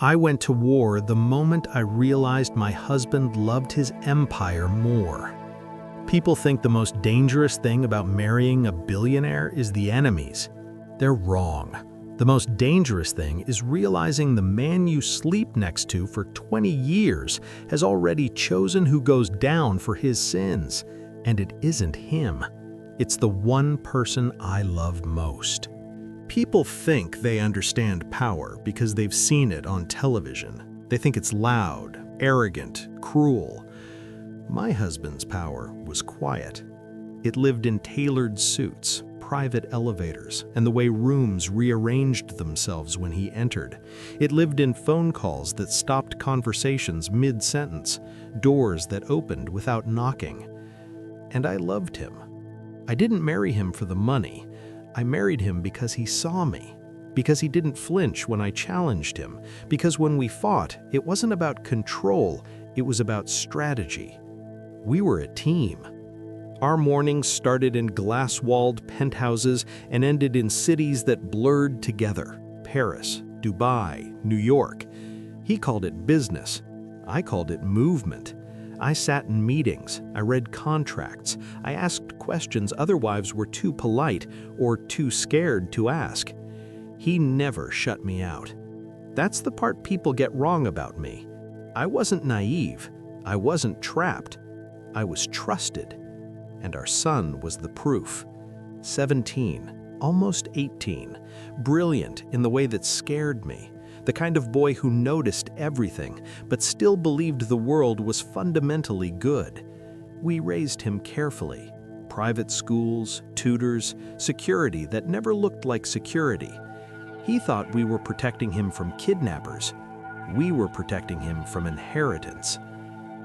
I went to war the moment I realized my husband loved his empire more. People think the most dangerous thing about marrying a billionaire is the enemies. They're wrong. The most dangerous thing is realizing the man you sleep next to for 20 years has already chosen who goes down for his sins. And it isn't him. It's the one person I love most. People think they understand power because they've seen it on television. They think it's loud, arrogant, cruel. My husband's power was quiet. It lived in tailored suits, private elevators, and the way rooms rearranged themselves when he entered. It lived in phone calls that stopped conversations mid-sentence, doors that opened without knocking. And I loved him. I didn't marry him for the money. I married him because he saw me, because he didn't flinch when I challenged him, because when we fought, it wasn't about control, it was about strategy. We were a team. Our mornings started in glass-walled penthouses and ended in cities that blurred together: Paris, Dubai, New York. He called it business. I called it movement. I sat in meetings, I read contracts, I asked questions other wives were too polite or too scared to ask. He never shut me out. That's the part people get wrong about me. I wasn't naive. I wasn't trapped. I was trusted. And our son was the proof. 17, almost 18, brilliant in the way that scared me. The kind of boy who noticed everything, but still believed the world was fundamentally good. We raised him carefully. Private schools, tutors, security that never looked like security. He thought we were protecting him from kidnappers. We were protecting him from inheritance.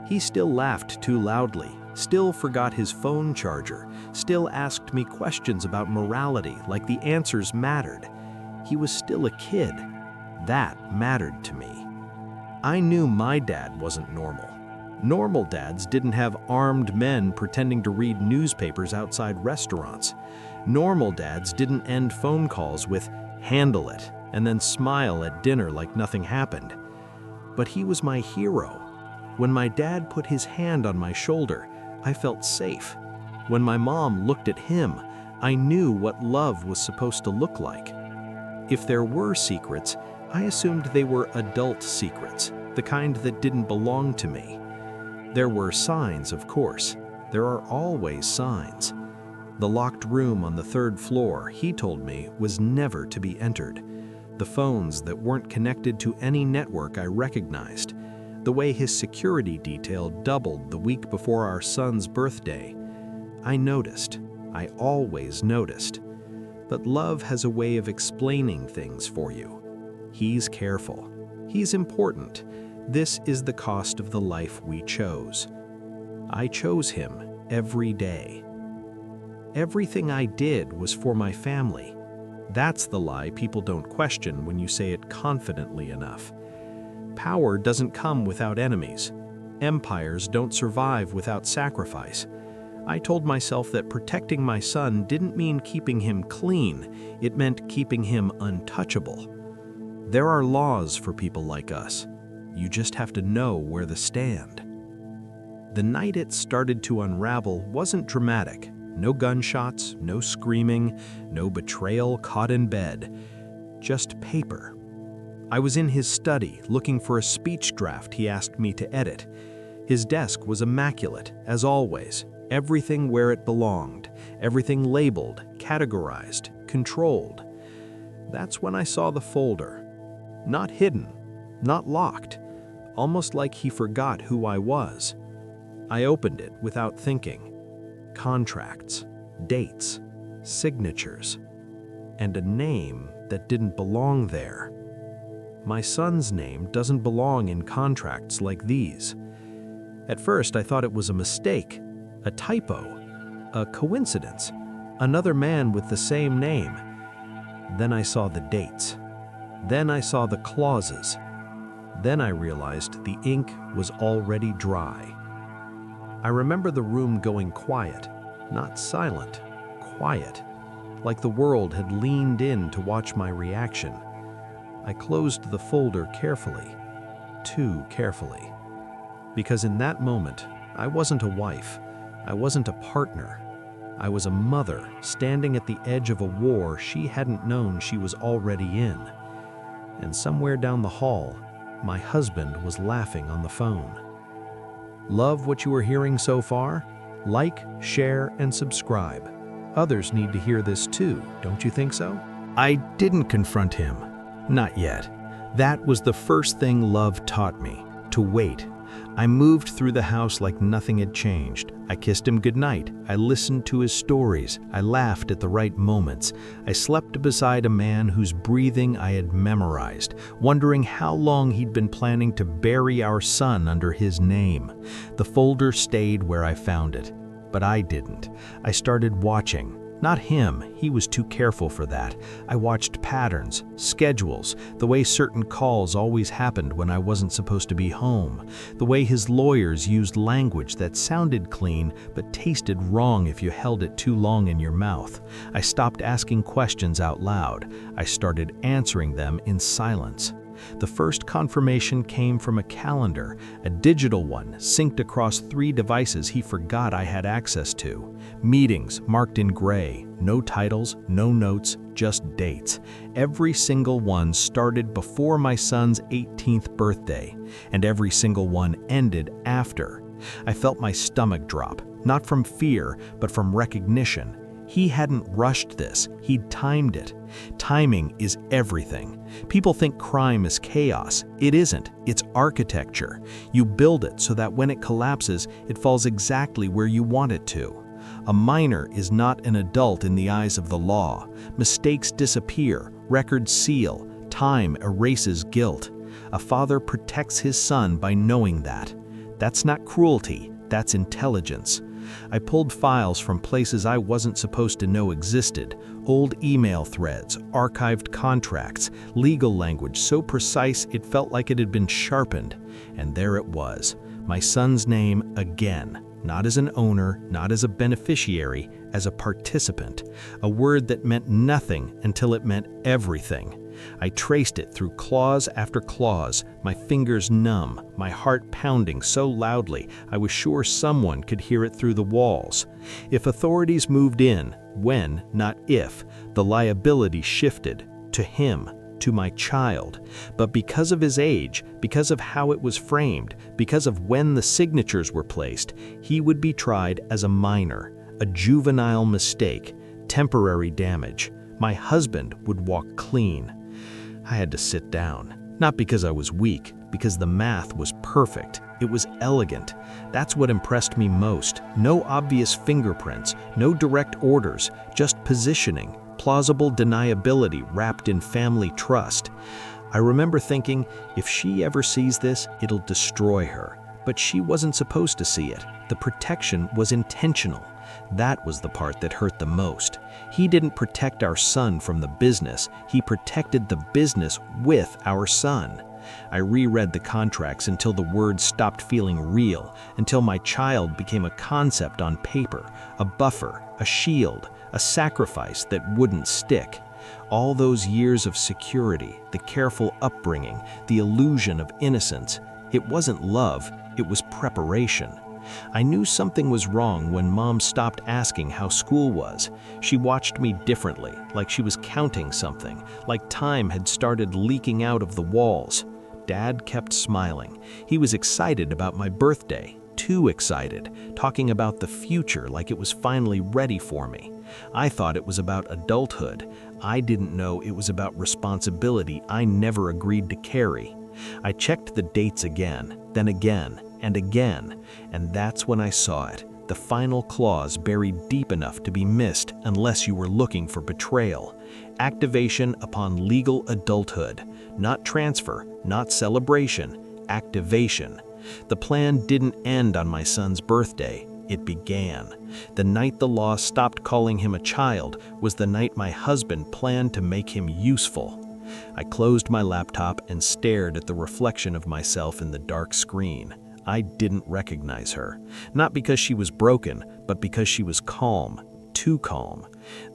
He still laughed too loudly, still forgot his phone charger, still asked me questions about morality like the answers mattered. He was still a kid. That mattered to me. I knew my dad wasn't normal. Normal dads didn't have armed men pretending to read newspapers outside restaurants. Normal dads didn't end phone calls with "handle it" and then smile at dinner like nothing happened. But he was my hero. When my dad put his hand on my shoulder, I felt safe. When my mom looked at him, I knew what love was supposed to look like. If there were secrets, I assumed they were adult secrets, the kind that didn't belong to me. There were signs, of course. There are always signs. The locked room on the 3rd floor, he told me, was never to be entered. The phones that weren't connected to any network I recognized. The way his security detail doubled the week before our son's birthday. I noticed. I always noticed. But love has a way of explaining things for you. He's careful. He's important. This is the cost of the life we chose. I chose him every day. Everything I did was for my family. That's the lie people don't question when you say it confidently enough. Power doesn't come without enemies. Empires don't survive without sacrifice. I told myself that protecting my son didn't mean keeping him clean. It meant keeping him untouchable. There are laws for people like us. You just have to know where to stand. The night it started to unravel wasn't dramatic. No gunshots, no screaming, no betrayal caught in bed. Just paper. I was in his study looking for a speech draft he asked me to edit. His desk was immaculate, as always. Everything where it belonged. Everything labeled, categorized, controlled. That's when I saw the folder. Not hidden, not locked, almost like he forgot who I was. I opened it without thinking. Contracts, dates, signatures, and a name that didn't belong there. My son's name doesn't belong in contracts like these. At first, I thought it was a mistake, a typo, a coincidence, another man with the same name. Then I saw the dates. Then I saw the clauses. Then I realized the ink was already dry. I remember the room going quiet, not silent, quiet, like the world had leaned in to watch my reaction. I closed the folder carefully, too carefully. Because in that moment, I wasn't a wife, I wasn't a partner. I was a mother standing at the edge of a war she hadn't known she was already in. And somewhere down the hall, my husband was laughing on the phone. Love what you are hearing so far? Like, share, and subscribe. Others need to hear this too, don't you think so? I didn't confront him. Not yet. That was the first thing love taught me, to wait. I moved through the house like nothing had changed. I kissed him goodnight. I listened to his stories. I laughed at the right moments. I slept beside a man whose breathing I had memorized, wondering how long he'd been planning to bury our son under his name. The folder stayed where I found it, but I didn't. I started watching. Not him, he was too careful for that. I watched patterns, schedules, the way certain calls always happened when I wasn't supposed to be home, the way his lawyers used language that sounded clean but tasted wrong if you held it too long in your mouth. I stopped asking questions out loud. I started answering them in silence. The first confirmation came from a calendar, a digital one synced across 3 devices he forgot I had access to. Meetings marked in gray, no titles, no notes, just dates. Every single one started before my son's 18th birthday, and every single one ended after. I felt my stomach drop, not from fear, but from recognition. He hadn't rushed this, he'd timed it. Timing is everything. People think crime is chaos. It isn't, it's architecture. You build it so that when it collapses, it falls exactly where you want it to. A minor is not an adult in the eyes of the law. Mistakes disappear, records seal, time erases guilt. A father protects his son by knowing that. That's not cruelty, that's intelligence. I pulled files from places I wasn't supposed to know existed, old email threads, archived contracts, legal language so precise it felt like it had been sharpened. And there it was, my son's name again, not as an owner, not as a beneficiary, as a participant, a word that meant nothing until it meant everything. I traced it through clause after clause, my fingers numb, my heart pounding so loudly I was sure someone could hear it through the walls. If authorities moved in, when, not if, the liability shifted to him, to my child. But because of his age, because of how it was framed, because of when the signatures were placed, he would be tried as a minor, a juvenile mistake, temporary damage. My husband would walk clean. I had to sit down, not because I was weak, because the math was perfect. It was elegant. That's what impressed me most. No obvious fingerprints, no direct orders, just positioning, plausible deniability wrapped in family trust. I remember thinking, if she ever sees this, it'll destroy her. But she wasn't supposed to see it. The protection was intentional. That was the part that hurt the most. He didn't protect our son from the business. He protected the business with our son. I reread the contracts until the words stopped feeling real, until my child became a concept on paper, a buffer, a shield, a sacrifice that wouldn't stick. All those years of security, the careful upbringing, the illusion of innocence, it wasn't love, it was preparation. I knew something was wrong when Mom stopped asking how school was. She watched me differently, like she was counting something, like time had started leaking out of the walls. Dad kept smiling. He was excited about my birthday, too excited, talking about the future like it was finally ready for me. I thought it was about adulthood. I didn't know it was about responsibility I never agreed to carry. I checked the dates again, then again, and that's when I saw it, the final clause buried deep enough to be missed unless you were looking for betrayal. Activation upon legal adulthood, not transfer, not celebration, activation. The plan didn't end on my son's birthday, it began. The night the law stopped calling him a child was the night my husband planned to make him useful. I closed my laptop and stared at the reflection of myself in the dark screen. I didn't recognize her, not because she was broken, but because she was calm, too calm.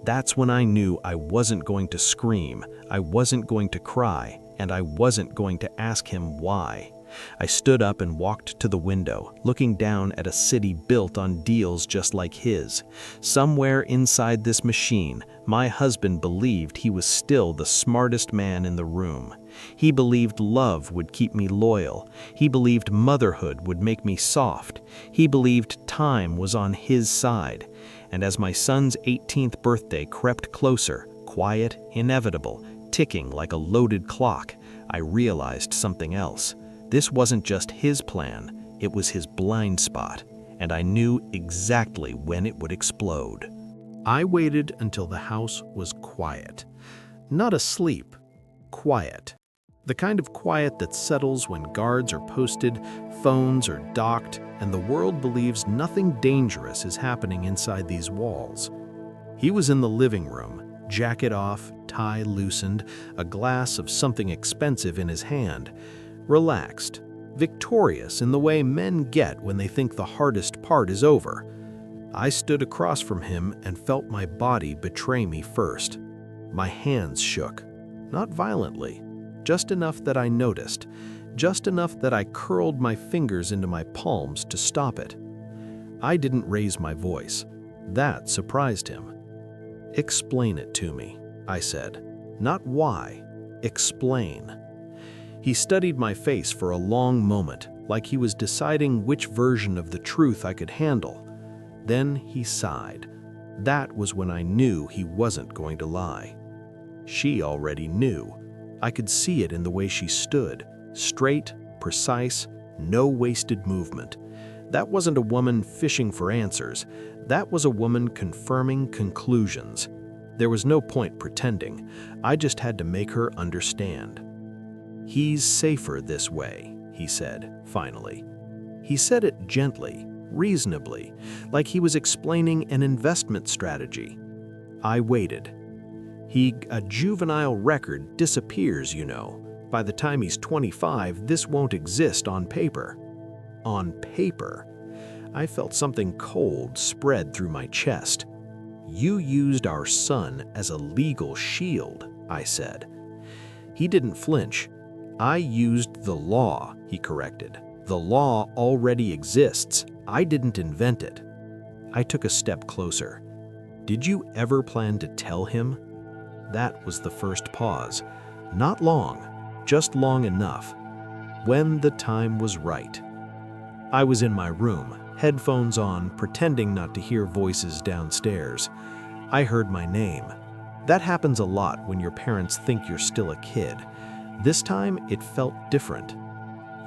That's when I knew I wasn't going to scream, I wasn't going to cry. and I wasn't going to ask him why. I stood up and walked to the window, looking down at a city built on deals just like his. Somewhere inside this machine, my husband believed he was still the smartest man in the room. He believed love would keep me loyal. He believed motherhood would make me soft. He believed time was on his side. And as my son's 18th birthday crept closer, quiet, inevitable, ticking like a loaded clock, I realized something else. This wasn't just his plan, it was his blind spot, and I knew exactly when it would explode. I waited until the house was quiet. Not asleep, quiet. The kind of quiet that settles when guards are posted, phones are docked, and the world believes nothing dangerous is happening inside these walls. He was in the living room, jacket off, tie loosened, a glass of something expensive in his hand. Relaxed, victorious in the way men get when they think the hardest part is over. I stood across from him and felt my body betray me first. My hands shook, not violently, just enough that I noticed, just enough that I curled my fingers into my palms to stop it. I didn't raise my voice. That surprised him. "Explain it to me," I said. "Not why. Explain." He studied my face for a long moment, like he was deciding which version of the truth I could handle. Then he sighed. That was when I knew he wasn't going to lie. She already knew. I could see it in the way she stood, straight, precise, no wasted movement. That wasn't a woman fishing for answers. That was a woman confirming conclusions. There was no point pretending. I just had to make her understand. "He's safer this way," he said, finally. He said it gently, reasonably, like he was explaining an investment strategy. I waited. A juvenile record disappears, you know. By the time he's 25, this won't exist on paper. On paper. I felt something cold spread through my chest. "You used our son as a legal shield," I said. He didn't flinch. "I used the law," he corrected. "The law already exists. I didn't invent it." I took a step closer. "Did you ever plan to tell him?" That was the first pause. Not long, just long enough. When the time was right. I was in my room, headphones on, pretending not to hear voices downstairs. I heard my name. That happens a lot when your parents think you're still a kid. This time, it felt different.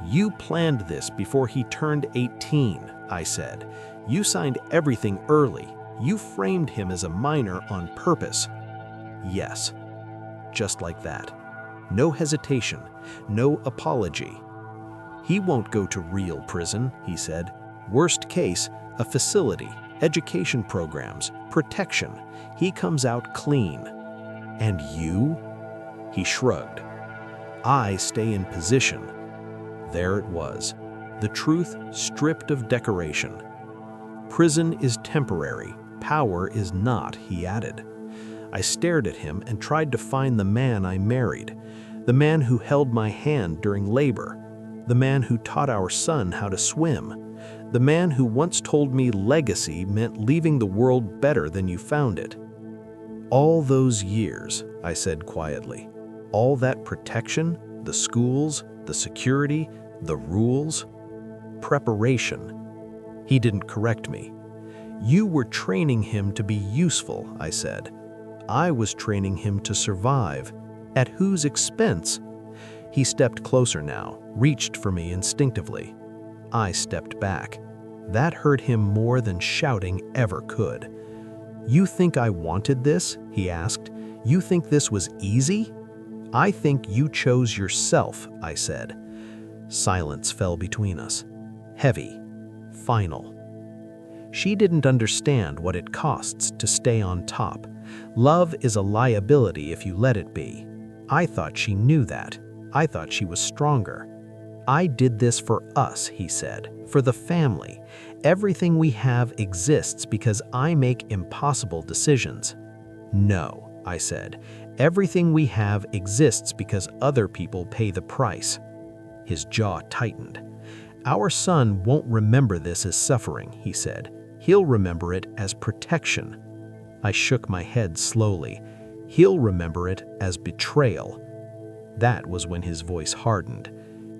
"You planned this before he turned 18, I said. "You signed everything early. You framed him as a minor on purpose." "Yes." Just like that. No hesitation, no apology. "He won't go to real prison," he said. "Worst case, a facility, education programs, protection. He comes out clean." "And you?" He shrugged. "I stay in position." There it was, the truth stripped of decoration. "Prison is temporary, power is not," he added. I stared at him and tried to find the man I married, the man who held my hand during labor, the man who taught our son how to swim, the man who once told me legacy meant leaving the world better than you found it. "All those years," I said quietly, "all that protection, the schools, the security, the rules, preparation." He didn't correct me. "You were training him to be useful," I said. "I was training him to survive. At whose expense?" He stepped closer now, reached for me instinctively. I stepped back. That hurt him more than shouting ever could. "You think I wanted this?" he asked. "You think this was easy?" "I think you chose yourself," I said. Silence fell between us. Heavy. Final. She didn't understand what it costs to stay on top. Love is a liability if you let it be. I thought she knew that. I thought she was stronger. "I did this for us," he said, "for the family. Everything we have exists because I make impossible decisions." "No," I said. Everything we have exists because other people pay the price. His jaw tightened. Our son won't remember this as suffering, he said. He'll remember it as protection. I shook my head slowly. He'll remember it as betrayal. That was when his voice hardened.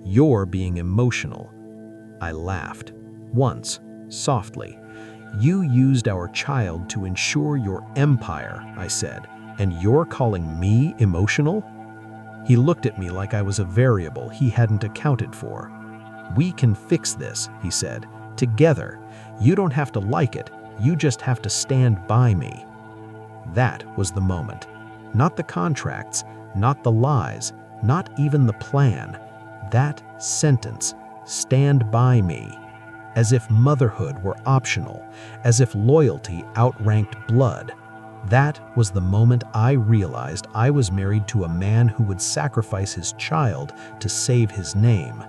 You're being emotional. I laughed. Once, softly. You used our child to ensure your empire, I said, and you're calling me emotional? He looked at me like I was a variable he hadn't accounted for. We can fix this, he said, together. You don't have to like it, you just have to stand by me. That was the moment. Not the contracts, not the lies, not even the plan. That sentence, stand by me. As if motherhood were optional, as if loyalty outranked blood. That was the moment I realized I was married to a man who would sacrifice his child to save his name.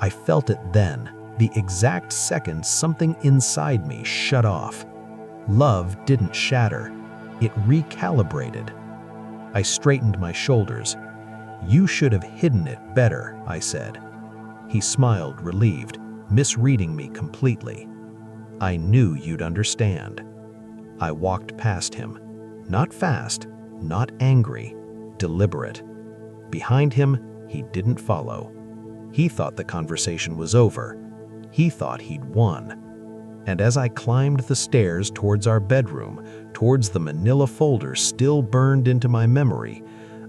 I felt it then, the exact second something inside me shut off. Love didn't shatter, it recalibrated. I straightened my shoulders. You should have hidden it better, I said. He smiled, relieved, misreading me completely. I knew you'd understand. I walked past him. Not fast, not angry, deliberate. Behind him, he didn't follow. He thought the conversation was over. He thought he'd won. And as I climbed the stairs towards our bedroom, towards the manila folder still burned into my memory,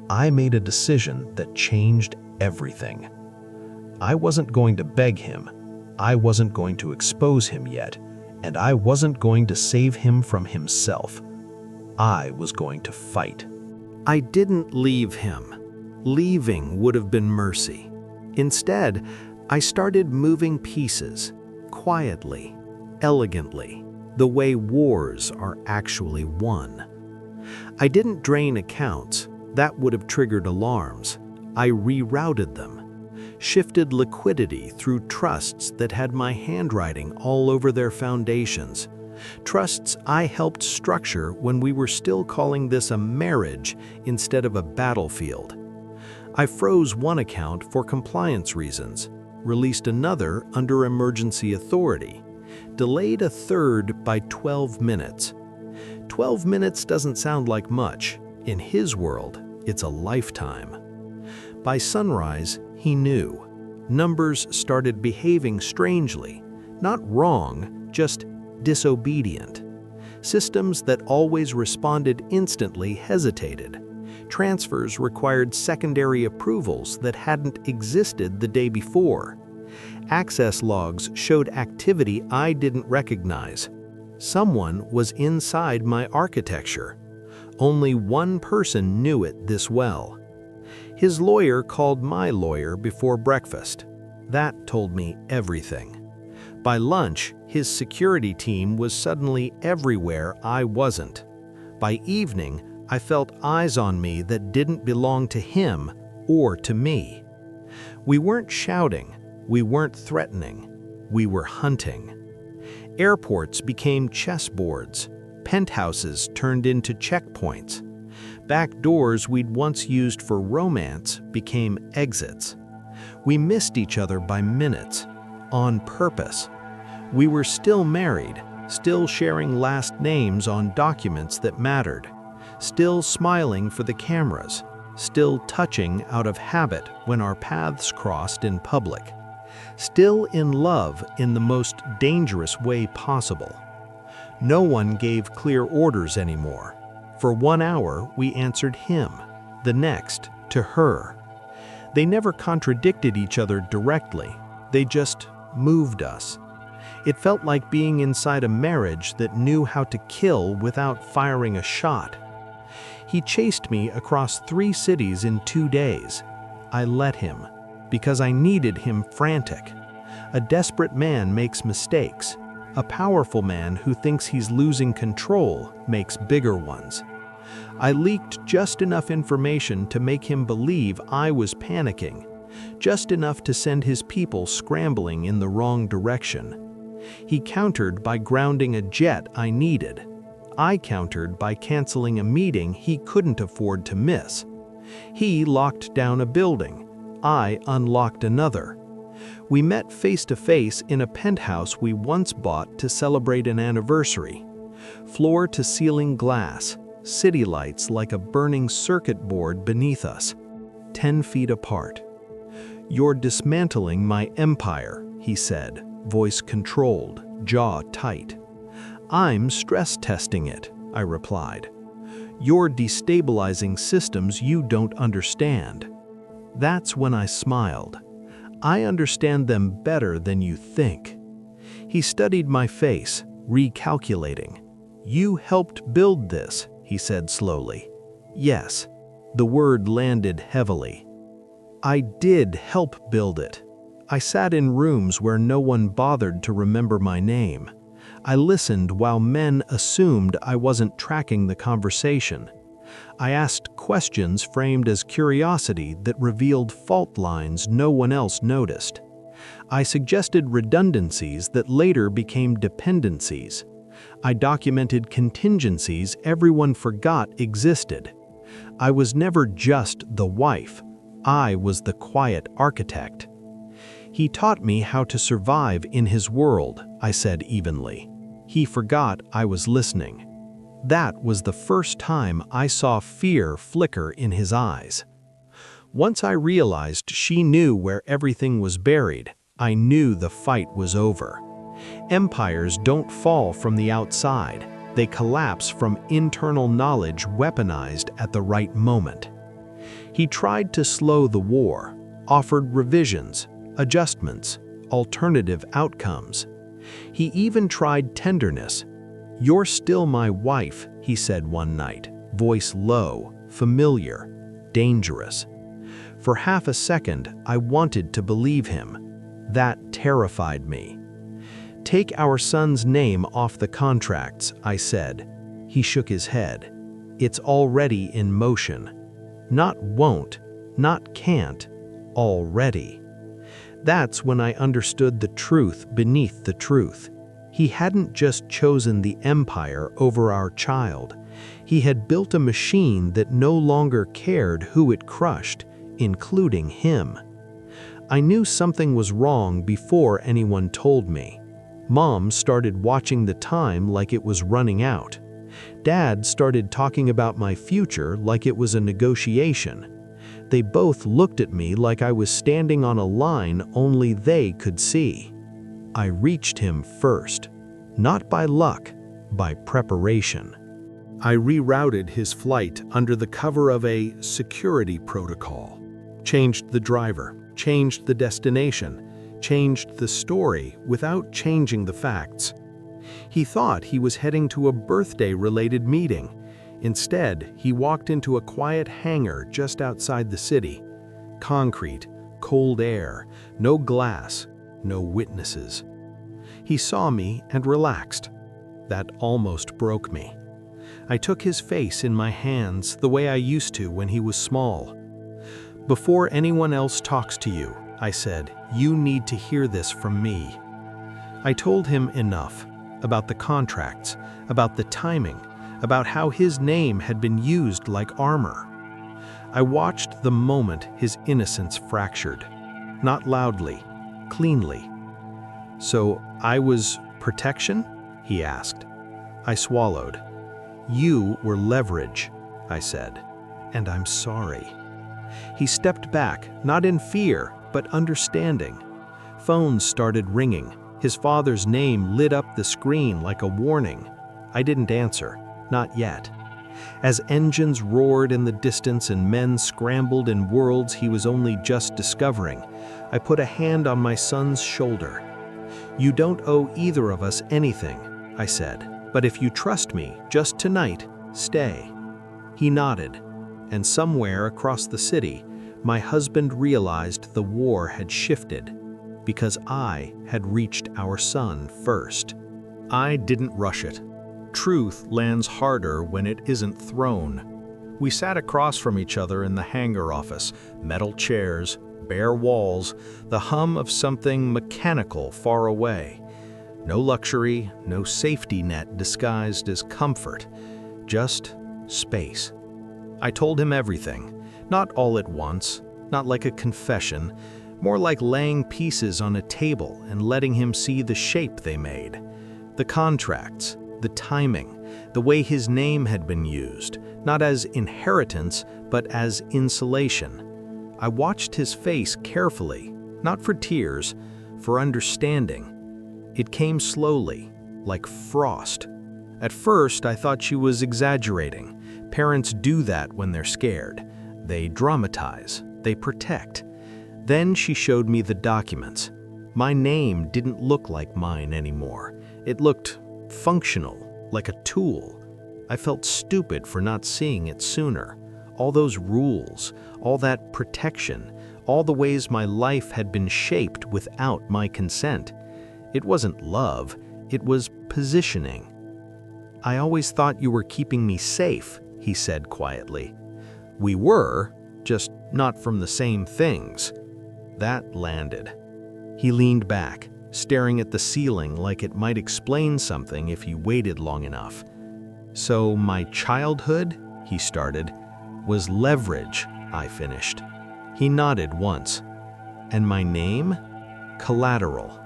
I made a decision that changed everything. I wasn't going to beg him. I wasn't going to expose him yet, and I wasn't going to save him from himself. I was going to fight. I didn't leave him. Leaving would have been mercy. Instead, I started moving pieces, quietly, elegantly, the way wars are actually won. I didn't drain accounts. That would have triggered alarms. I rerouted them. Shifted liquidity through trusts that had my handwriting all over their foundations. Trusts I helped structure when we were still calling this a marriage instead of a battlefield. I froze one account for compliance reasons, released another under emergency authority, delayed a third by 12 minutes. 12 minutes doesn't sound like much. In his world, it's a lifetime. By sunrise, he knew. Numbers started behaving strangely, not wrong, just disobedient. Systems that always responded instantly hesitated. Transfers required secondary approvals that hadn't existed the day before. Access logs showed activity I didn't recognize. Someone was inside my architecture. Only one person knew it this well. His lawyer called my lawyer before breakfast. That told me everything. By lunch, his security team was suddenly everywhere I wasn't. By evening, I felt eyes on me that didn't belong to him or to me. We weren't shouting, we weren't threatening, we were hunting. Airports became chessboards, penthouses turned into checkpoints. Back doors we'd once used for romance became exits. We missed each other by minutes, on purpose. We were still married, still sharing last names on documents that mattered, still smiling for the cameras, still touching out of habit when our paths crossed in public, still in love in the most dangerous way possible. No one gave clear orders anymore. For 1 hour, we answered him, the next to her. They never contradicted each other directly, they just moved us. It felt like being inside a marriage that knew how to kill without firing a shot. He chased me across 3 cities in 2 days. I let him, because I needed him frantic. A desperate man makes mistakes. A powerful man who thinks he's losing control makes bigger ones. I leaked just enough information to make him believe I was panicking, just enough to send his people scrambling in the wrong direction. He countered by grounding a jet I needed. I countered by canceling a meeting he couldn't afford to miss. He locked down a building. I unlocked another. We met face to face in a penthouse we once bought to celebrate an anniversary. Floor-to-ceiling glass, city lights like a burning circuit board beneath us, 10 feet apart. "You're dismantling my empire," he said, voice controlled, jaw tight. "I'm stress testing it," I replied. "You're destabilizing systems you don't understand." That's when I smiled. "I understand them better than you think." He studied my face, recalculating. "You helped build this," he said slowly. "Yes." The word landed heavily. "I did help build it. I sat in rooms where no one bothered to remember my name. I listened while men assumed I wasn't tracking the conversation. I asked questions framed as curiosity that revealed fault lines no one else noticed. I suggested redundancies that later became dependencies. I documented contingencies everyone forgot existed. I was never just the wife. I was the quiet architect. He taught me how to survive in his world, I said evenly. He forgot I was listening. That was the first time I saw fear flicker in his eyes. Once I realized she knew where everything was buried, I knew the fight was over. Empires don't fall from the outside. They collapse from internal knowledge weaponized at the right moment. He tried to slow the war, offered revisions, adjustments, alternative outcomes. He even tried tenderness. "You're still my wife," he said one night, voice low, familiar, dangerous. For half a second, I wanted to believe him. That terrified me. "Take our son's name off the contracts," I said. He shook his head. "It's already in motion. Not won't, not can't, already." That's when I understood the truth beneath the truth. He hadn't just chosen the empire over our child. He had built a machine that no longer cared who it crushed, including him. I knew something was wrong before anyone told me. Mom started watching the time like it was running out. Dad started talking about my future like it was a negotiation. They both looked at me like I was standing on a line only they could see. I reached him first, not by luck, by preparation. I rerouted his flight under the cover of a security protocol, changed the driver, changed the destination, changed the story without changing the facts. He thought he was heading to a birthday-related meeting. Instead, he walked into a quiet hangar just outside the city. Concrete, cold air, no glass, no witnesses. He saw me and relaxed. That almost broke me. I took his face in my hands the way I used to when he was small. "Before anyone else talks to you," I said, "you need to hear this from me." I told him enough about the contracts, about the timing, about how his name had been used like armor. I watched the moment his innocence fractured, not loudly, cleanly. "So I was protection?" he asked. I swallowed. "You were leverage," I said, "and I'm sorry." He stepped back, not in fear, but understanding. Phones started ringing. His father's name lit up the screen like a warning. I didn't answer, not yet. As engines roared in the distance and men scrambled in worlds he was only just discovering, I put a hand on my son's shoulder. "You don't owe either of us anything," I said, "but if you trust me, just tonight, stay." He nodded, and somewhere across the city, my husband realized the war had shifted, because I had reached our son first. I didn't rush it. Truth lands harder when it isn't thrown. We sat across from each other in the hangar office, metal chairs, bare walls, the hum of something mechanical far away. No luxury, no safety net disguised as comfort, just space. I told him everything, not all at once, not like a confession, more like laying pieces on a table and letting him see the shape they made. The contracts, the timing, the way his name had been used, not as inheritance, but as insulation. I watched his face carefully, not for tears, for understanding. It came slowly, like frost. At first, I thought she was exaggerating. Parents do that when they're scared. They dramatize, they protect. Then she showed me the documents. My name didn't look like mine anymore. It looked functional, like a tool. I felt stupid for not seeing it sooner. All those rules, all that protection, all the ways my life had been shaped without my consent. It wasn't love, it was positioning. "I always thought you were keeping me safe," he said quietly. "We were, just not from the same things." That landed. He leaned back, staring at the ceiling like it might explain something if he waited long enough. "So my childhood," he started, "was leverage," I finished. He nodded once. "And my name? Collateral."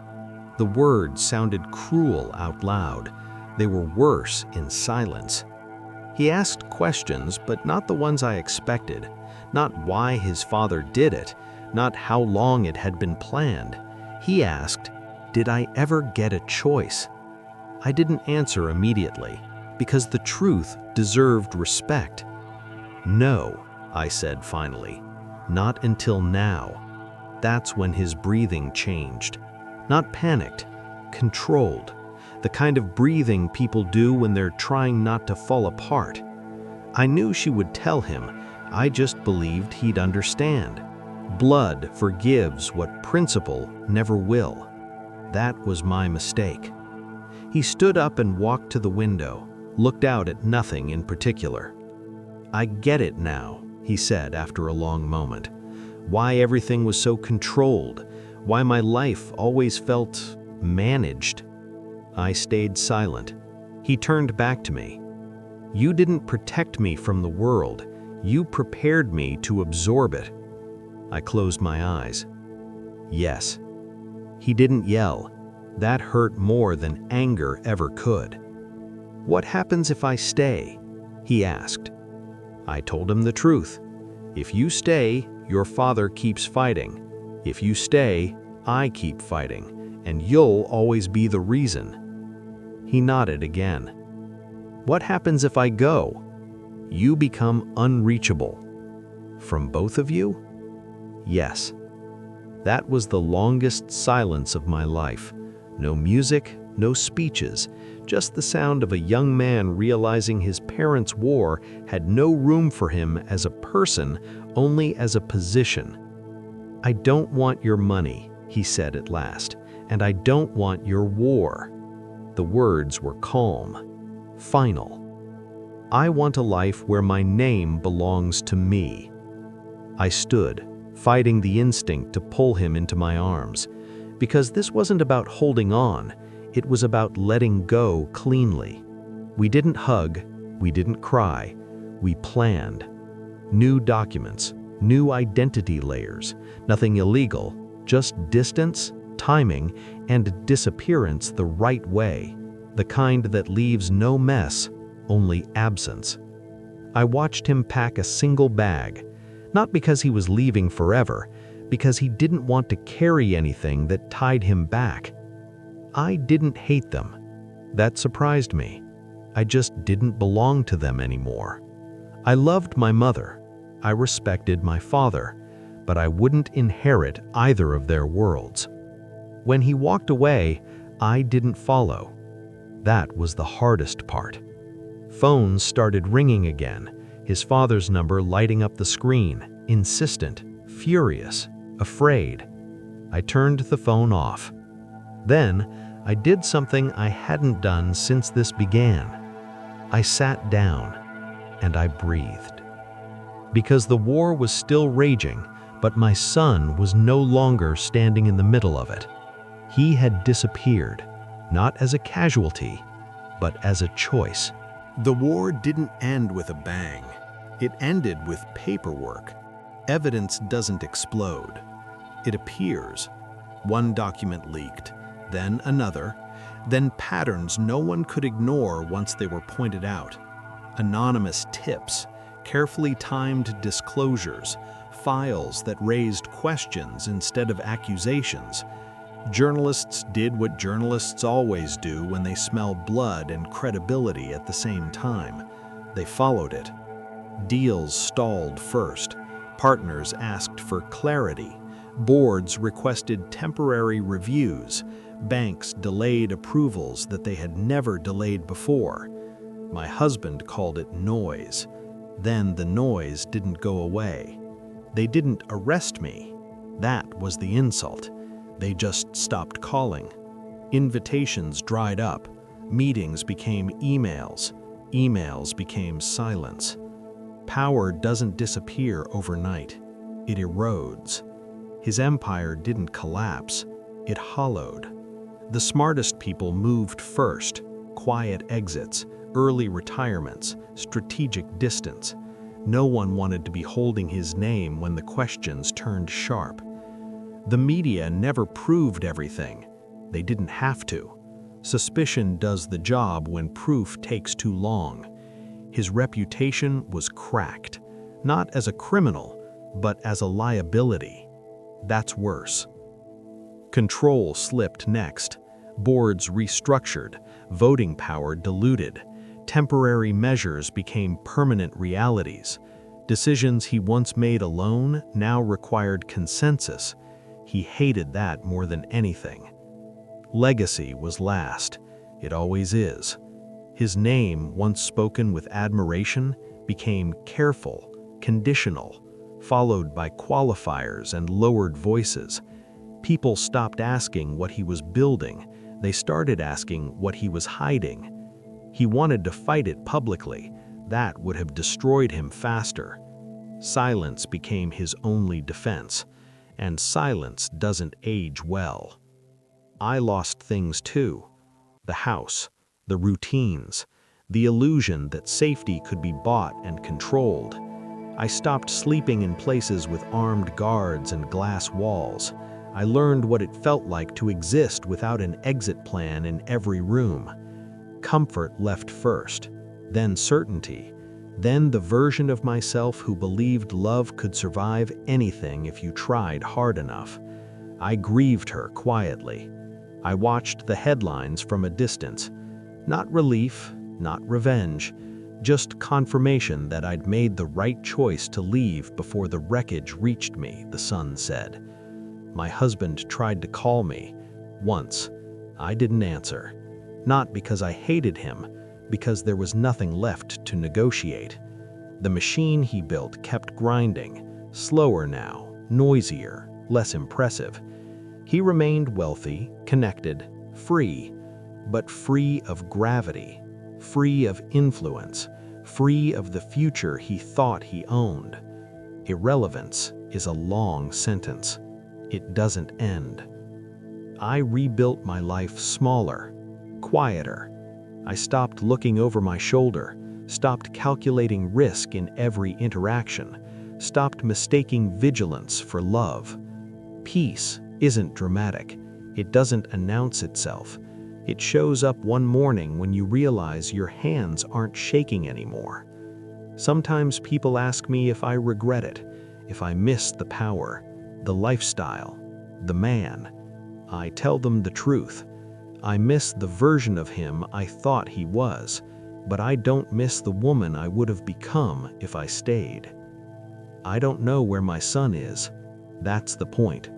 The words sounded cruel out loud. They were worse in silence. He asked questions, but not the ones I expected. Not why his father did it, not how long it had been planned. He asked, did I ever get a choice? I didn't answer immediately, because the truth deserved respect. "No," I said finally, "not until now." That's when his breathing changed. Not panicked, controlled. The kind of breathing people do when they're trying not to fall apart. I knew she would tell him. I just believed he'd understand. Blood forgives what principle never will. That was my mistake. He stood up and walked to the window, looked out at nothing in particular. "I get it now," he said after a long moment. "Why everything was so controlled, why my life always felt managed." I stayed silent. He turned back to me. "You didn't protect me from the world. You prepared me to absorb it." I closed my eyes. "Yes." He didn't yell. That hurt more than anger ever could. "What happens if I stay?" he asked. I told him the truth. "If you stay, your father keeps fighting. If you stay, I keep fighting, and you'll always be the reason." He nodded again. "What happens if I go?" "You become unreachable." "From both of you?" "Yes." That was the longest silence of my life. No music, no speeches, just the sound of a young man realizing his parents' war had no room for him as a person, only as a position. "I don't want your money," he said at last, "and I don't want your war." The words were calm, final. "I want a life where my name belongs to me." I stood, fighting the instinct to pull him into my arms, because this wasn't about holding on, it was about letting go cleanly. We didn't hug, we didn't cry, we planned. New documents, new identity layers, nothing illegal, just distance, timing, and disappearance the right way, the kind that leaves no mess, only absence. I watched him pack a single bag, not because he was leaving forever, because he didn't want to carry anything that tied him back. I didn't hate them. That surprised me. I just didn't belong to them anymore. I loved my mother. I respected my father, but I wouldn't inherit either of their worlds. When he walked away, I didn't follow. That was the hardest part. Phones started ringing again, his father's number lighting up the screen, insistent, furious, afraid. I turned the phone off. Then, I did something I hadn't done since this began. I sat down, and I breathed. Because the war was still raging, but my son was no longer standing in the middle of it. He had disappeared. not as a casualty, but as a choice. The war didn't end with a bang. It ended with paperwork. Evidence doesn't explode. It appears. One document leaked, then another, then patterns no one could ignore once they were pointed out. Anonymous tips, carefully timed disclosures, files that raised questions instead of accusations. Journalists did what journalists always do when they smell blood and credibility at the same time. They followed it. Deals stalled first. Partners asked for clarity. Boards requested temporary reviews. Banks delayed approvals that they had never delayed before. My husband called it noise. Then the noise didn't go away. They didn't arrest me. That was the insult. They just stopped calling. Invitations dried up. Meetings became emails. Emails became silence. Power doesn't disappear overnight. It erodes. His empire didn't collapse. It hollowed. The smartest people moved first. Quiet exits, early retirements, strategic distance. No one wanted to be holding his name when the questions turned sharp. The media never proved everything. They didn't have to. Suspicion does the job when proof takes too long. His reputation was cracked, not as a criminal, but as a liability. That's worse. Control slipped next. Boards restructured, voting power diluted. Temporary measures became permanent realities. Decisions he once made alone now required consensus. He hated that more than anything. Legacy was last. It always is. His name, once spoken with admiration, became careful, conditional, followed by qualifiers and lowered voices. People stopped asking what he was building. They started asking what he was hiding. He wanted to fight it publicly. That would have destroyed him faster. Silence became his only defense. And silence doesn't age well. I lost things too. The house, the routines, the illusion that safety could be bought and controlled. I stopped sleeping in places with armed guards and glass walls. I learned what it felt like to exist without an exit plan in every room. Comfort left first, then certainty. Then the version of myself who believed love could survive anything if you tried hard enough. I grieved her quietly. I watched the headlines from a distance. Not relief, not revenge, just confirmation that I'd made the right choice to leave before the wreckage reached me, the Sun said. My husband tried to call me. Once. I didn't answer. Not because I hated him, because there was nothing left to negotiate. The machine he built kept grinding, slower now, noisier, less impressive. He remained wealthy, connected, free, but free of gravity, free of influence, free of the future he thought he owned. Irrelevance is a long sentence. It doesn't end. I rebuilt my life smaller, quieter. I stopped looking over my shoulder, stopped calculating risk in every interaction, stopped mistaking vigilance for love. Peace isn't dramatic. It doesn't announce itself. It shows up one morning when you realize your hands aren't shaking anymore. Sometimes people ask me if I regret it, if I miss the power, the lifestyle, the man. I tell them the truth. I miss the version of him I thought he was, but I don't miss the woman I would have become if I stayed. I don't know where my son is. That's the point.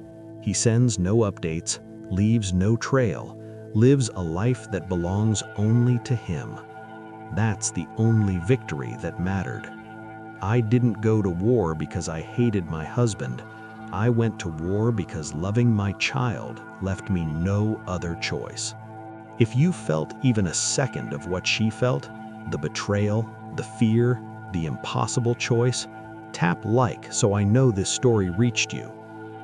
He sends no updates, leaves no trail, lives a life that belongs only to him. That's the only victory that mattered. I didn't go to war because I hated my husband. I went to war because loving my child left me no other choice. If you felt even a second of what she felt, the betrayal, the fear, the impossible choice, tap like so I know this story reached you.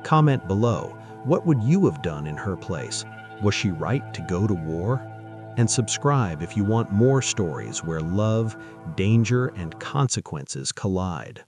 Comment below, what would you have done in her place? Was she right to go to war? And subscribe if you want more stories where love, danger, and consequences collide.